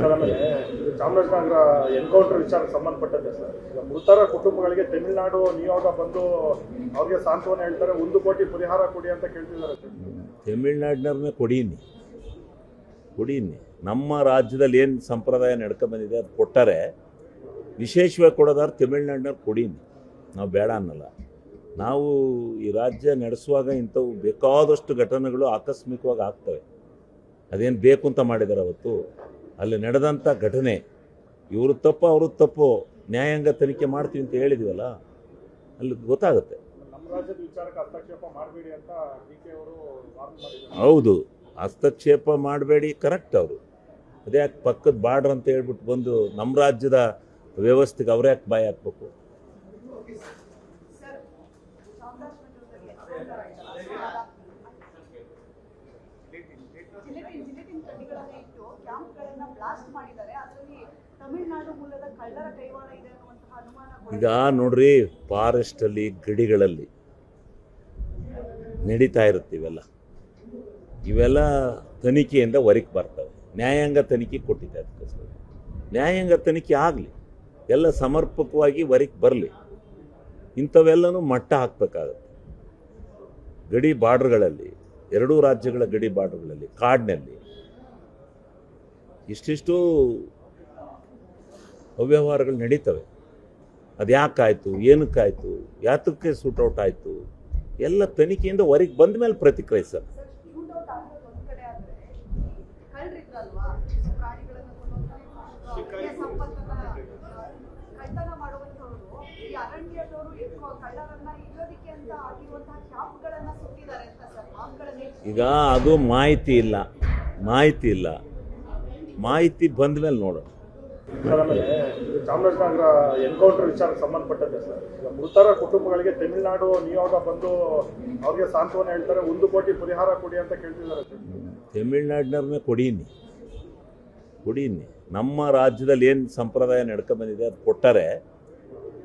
ಆಮೇಲೆ ಇದು ಚಾಮರಾಜನಗರ ಎನ್ಕೌಂಟರ್ ವಿಚಾರಕ್ಕೆ ಸಂಬಂಧಪಟ್ಟಂತೆ ಸರ್, ಈಗ ಮೃತರ ಕುಟುಂಬಗಳಿಗೆ ತಮಿಳುನಾಡು ನಿಯೋಗ ಬಂದು ಅವ್ರಿಗೆ ಸಾಂತ್ವನ ಹೇಳ್ತಾರೆ, 1 ಕೋಟಿ ಪರಿಹಾರ ಕೊಡಿ ಅಂತ ಕೇಳ್ತಿದ್ದಾರೆ ಸರ್. ತಮಿಳ್ನಾಡಿನವ್ರನ್ನೇ ಕೊಡೀನಿ ನಮ್ಮ ರಾಜ್ಯದಲ್ಲಿ ಏನು ಸಂಪ್ರದಾಯ ನಡ್ಕೊಂಬಂದಿದೆ ಅದು ಕೊಟ್ಟರೆ ವಿಶೇಷವಾಗಿ ಕೊಡೋದಾದ್ರೆ ತಮಿಳ್ನಾಡಿನವ್ರು ಕೊಡೀನಿ, ನಾವು ಬೇಡ ಅನ್ನಲ್ಲ. ನಾವು ಈ ರಾಜ್ಯ ನಡೆಸುವಾಗ ಇಂಥವು ಬೇಕಾದಷ್ಟು ಘಟನೆಗಳು ಆಕಸ್ಮಿಕವಾಗಿ ಆಗ್ತವೆ. ಅದೇನು ಬೇಕು ಅಂತ ಮಾಡಿದ್ದಾರೆ ಅವತ್ತು. ಅಲ್ಲಿ ನಡೆದಂಥ ಘಟನೆ ಇವರು ತಪ್ಪು ಅವರು ತಪ್ಪು ನ್ಯಾಯಾಂಗ ತನಿಖೆ ಮಾಡ್ತೀವಿ ಅಂತ ಹೇಳಿದ್ವಲ್ಲ, ಅಲ್ಲಿ ಗೊತ್ತಾಗುತ್ತೆ. ನಮ್ಮ ರಾಜ್ಯದ ವಿಚಾರಕ್ಕೆ ಹಸ್ತಕ್ಷೇಪ ಮಾಡಬೇಡಿ ಅಂತ ಡಿ.ಕೆ. ಅವರು ವಾರ್ನ್ ಮಾಡಿದ್ದಾರೆ. ಹೌದು, ಹಸ್ತಕ್ಷೇಪ ಮಾಡಬೇಡಿ, ಕರೆಕ್ಟ್. ಅವರು ಅದೇ ಯಾಕೆ ಪಕ್ಕದ ಬಾರ್ಡ್ರ್ ಅಂತ ಹೇಳ್ಬಿಟ್ಟು ಬಂದು ನಮ್ಮ ರಾಜ್ಯದ ವ್ಯವಸ್ಥೆಗೆ ಅವರೇ ಯಾಕೆ ಬಾಯಿ ಹಾಕ್ಬೇಕು? ಈಗ ನೋಡ್ರಿ, ಫಾರೆಸ್ಟಲ್ಲಿ ಗಡಿಗಳಲ್ಲಿ ನಡೀತಾ ಇರುತ್ತೆ ಇವೆಲ್ಲ ತನಿಖೆಯಿಂದ ಹೊರಗೆ ಬರ್ತವೆ. ನ್ಯಾಯಾಂಗ ತನಿಖೆ ಕೊಟ್ಟಿದೆ, ಅದಕ್ಕೋಸ್ಕರ ನ್ಯಾಯಾಂಗ ತನಿಖೆ ಆಗಲಿ, ಎಲ್ಲ ಸಮರ್ಪಕವಾಗಿ ಹೊರಗೆ ಬರಲಿ. ಇಂಥವೆಲ್ಲನೂ ಮಟ್ಟ ಹಾಕಬೇಕಾಗತ್ತೆ. ಗಡಿ ಬಾರ್ಡ್ರ್ಗಳಲ್ಲಿ, 2 ರಾಜ್ಯಗಳ ಗಡಿ ಬಾರ್ಡ್ರ್ಗಳಲ್ಲಿ, ಕಾಡಿನಲ್ಲಿ ಇಷ್ಟಿಷ್ಟು ಅವ್ಯವಹಾರಗಳು ನಡೀತವೆ. ಅದು ಯಾಕಾಯಿತು, ಏನಕ್ಕಾಯಿತು, ಯಾತಕ್ಕೆ ಸೂಟೌಟ್ ಆಯಿತು, ಎಲ್ಲ ತನಿಖೆಯಿಂದ ಹೊರಗೆ ಬಂದ ಮೇಲೆ ಪ್ರತಿಕ್ರಿಯಿಸ. ಈಗ ಅದು ಮಾಹಿತಿ ಇಲ್ಲ, ಮಾಹಿತಿ ಬಂದ ಮೇಲೆ ನೋಡೋಣ. ಆಮೇಲೆ ಇದು ಚಾಮರಾಜನಗರ ಎನ್ಕೌಂಟರ್ ವಿಚಾರಕ್ಕೆ ಸಂಬಂಧಪಟ್ಟಂತೆ ಸರ್, ಈಗ ಮೃತರ ಕುಟುಂಬಗಳಿಗೆ ತಮಿಳುನಾಡು ನಿಯೋಗ ಬಂದು ಅವ್ರಿಗೆ ಸಾಂತ್ವನ ಹೇಳ್ತಾರೆ, 1 ಕೋಟಿ ಪರಿಹಾರ ಕೊಡಿ ಅಂತ ಕೇಳ್ತಿದ್ದಾರೆ ಸರ್. ತಮಿಳ್ನಾಡಿನವ್ರನ್ನೇ ಕೊಡೀನಿ ನಮ್ಮ ರಾಜ್ಯದಲ್ಲಿ ಏನು ಸಂಪ್ರದಾಯ ನಡ್ಕೊಂಬಂದಿದೆ ಅದು ಕೊಟ್ಟರೆ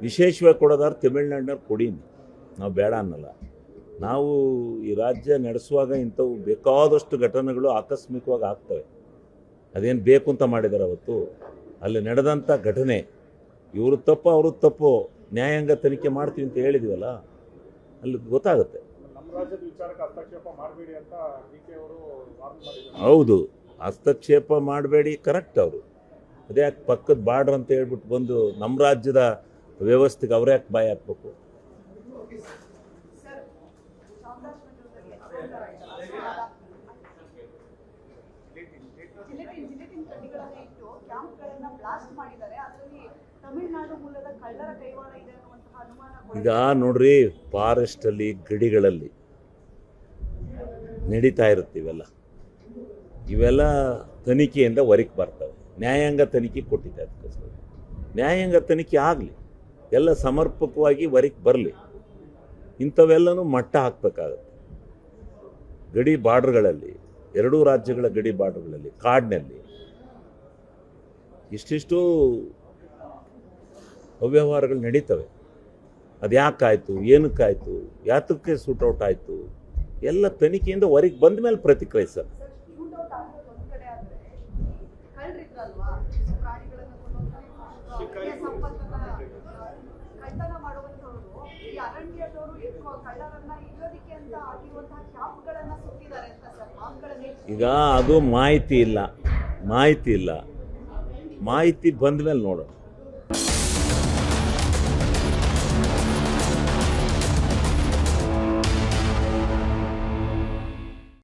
ವಿಶೇಷವಾಗಿ ಕೊಡೋದಾದ್ರೆ ತಮಿಳ್ನಾಡಿನವ್ರು ಕೊಡೀನಿ, ನಾವು ಬೇಡ ಅನ್ನಲ್ಲ. ನಾವು ಈ ರಾಜ್ಯ ನಡೆಸುವಾಗ ಇಂಥವು ಬೇಕಾದಷ್ಟು ಘಟನೆಗಳು ಆಕಸ್ಮಿಕವಾಗಿ ಆಗ್ತವೆ. ಅದೇನು ಬೇಕು ಅಂತ ಮಾಡಿದ್ದಾರೆ ಅವತ್ತು. ಅಲ್ಲಿ ನಡೆದಂಥ ಘಟನೆ ಇವರು ತಪ್ಪು ಅವರು ತಪ್ಪು ನ್ಯಾಯಾಂಗ ತನಿಖೆ ಮಾಡ್ತೀವಿ ಅಂತ ಹೇಳಿದ್ವಲ್ಲ, ಅಲ್ಲಿ ಗೊತ್ತಾಗುತ್ತೆ. ನಮ್ಮ ರಾಜ್ಯದ ವಿಚಾರಕ್ಕೆ ಹಸ್ತಕ್ಷೇಪ ಮಾಡಬೇಡಿ ಅಂತ ಡಿ.ಕೆ. ಅವರು ವಾರ್ನ್ ಮಾಡಿದ್ದಾರೆ. ಹೌದು, ಹಸ್ತಕ್ಷೇಪ ಮಾಡಬೇಡಿ, ಕರೆಕ್ಟ್. ಅವರು ಅದೇ ಯಾಕೆ ಪಕ್ಕದ ಬಾರ್ಡ್ರ್ ಅಂತ ಹೇಳ್ಬಿಟ್ಟು ಬಂದು ನಮ್ಮ ರಾಜ್ಯದ ವ್ಯವಸ್ಥೆಗೆ ಅವರೇ ಯಾಕೆ ಬಾಯಿ ಹಾಕ್ಬೇಕು? ಈಗ ನೋಡ್ರಿ, ಫಾರೆಸ್ಟಲ್ಲಿ ಗಡಿಗಳಲ್ಲಿ ನಡೀತಾ ಇರುತ್ತೆ ಇವೆಲ್ಲ ತನಿಖೆಯಿಂದ ಹೊರಗೆ ಬರ್ತವೆ. ನ್ಯಾಯಾಂಗ ತನಿಖೆ ಕೊಟ್ಟಿದೆ, ಅದಕ್ಕೋಸ್ಕರ ನ್ಯಾಯಾಂಗ ತನಿಖೆ ಆಗಲಿ, ಎಲ್ಲ ಸಮರ್ಪಕವಾಗಿ ಹೊರಗೆ ಬರಲಿ. ಇಂಥವೆಲ್ಲನೂ ಮಟ್ಟ ಹಾಕಬೇಕಾಗತ್ತೆ. ಗಡಿ ಬಾರ್ಡ್ರ್ಗಳಲ್ಲಿ, 2 ರಾಜ್ಯಗಳ ಗಡಿ ಬಾರ್ಡ್ರ್ಗಳಲ್ಲಿ, ಕಾಡಿನಲ್ಲಿ ಇಷ್ಟಿಷ್ಟು ಅವ್ಯವಹಾರಗಳು ನಡೀತವೆ. ಅದು ಯಾಕಾಯಿತು, ಏನಕ್ಕಾಯಿತು, ಯಾತಕ್ಕೆ ಸೂಟೌಟ್ ಆಯಿತು, ಎಲ್ಲ ತನಿಖೆಯಿಂದ ಹೊರಗೆ ಬಂದ ಮೇಲೆ ಪ್ರತಿಕ್ರಿಯಿಸ. ಈಗ ಅದು ಮಾಹಿತಿ ಇಲ್ಲ, ಮಾಹಿತಿ ಬಂದ ಮೇಲೆ ನೋಡೋಣ.